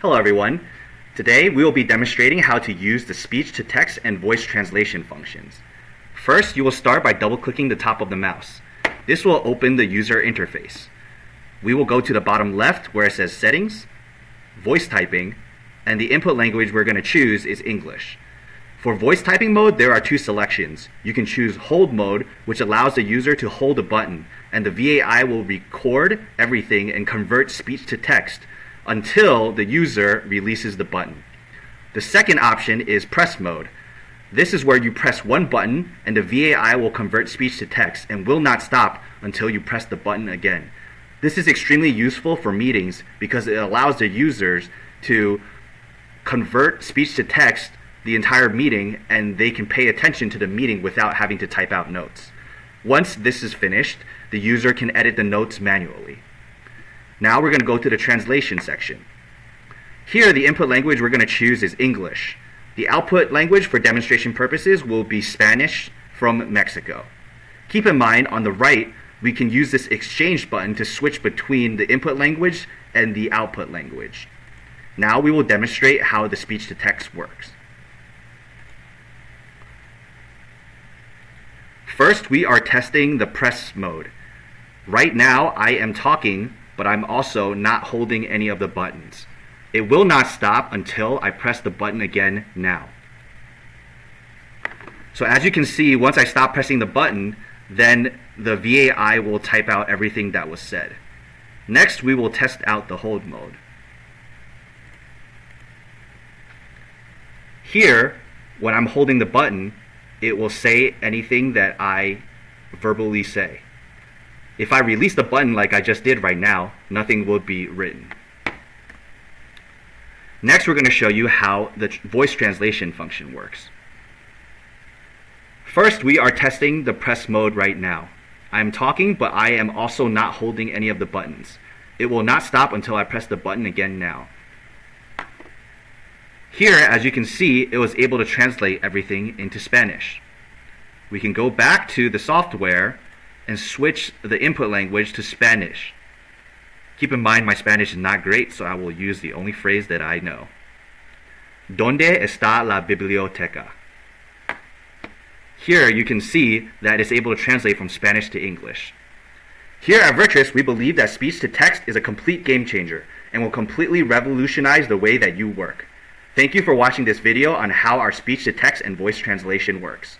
Hello everyone. Today we will be demonstrating how to use the speech-to-text and voice translation functions. First, you will start by double-clicking the top of the mouse. This will open the user interface. We will go to the bottom left where it says Settings, Voice Typing, and the input language we're going to choose is English. For voice typing mode, there are two selections. You can choose Hold mode, which allows the user to hold a button, and the VAI will record everything and convert speech to text until the user releases the button. The second option is Press mode. This is where you press one button and the VAI will convert speech to text and will not stop until you press the button again. This is extremely useful for meetings because it allows the users to convert speech to text the entire meeting, and they can pay attention to the meeting without having to type out notes. Once this is finished, the user can edit the notes manually. Now we're going to go to the translation section. Here, the input language we're going to choose is English. The output language for demonstration purposes will be Spanish from Mexico. Keep in mind, on the right, we can use this exchange button to switch between the input language and the output language. Now we will demonstrate how the speech-to-text works. First, we are testing the press mode. Right now, I am talking, but I'm also not holding any of the buttons. It will not stop until I press the button again now. So as you can see, once I stop pressing the button, then the VAI will type out everything that was said. Next, we will test out the hold mode. Here, when I'm holding the button, it will say anything that I verbally say. If I release the button like I just did right now, nothing will be written. Next, we're going to show you how the voice translation function works. First, we are testing the press mode right now. I'm talking, but I am also not holding any of the buttons. It will not stop until I press the button again now. Here, as you can see, it was able to translate everything into Spanish. We can go back to the software and switch the input language to Spanish. Keep in mind, my Spanish is not great, so I will use the only phrase that I know. ¿Dónde está la biblioteca? Here you can see that it's able to translate from Spanish to English. Here at Virtusx, we believe that speech-to-text is a complete game changer and will completely revolutionize the way that you work. Thank you for watching this video on how our speech-to-text and voice translation works.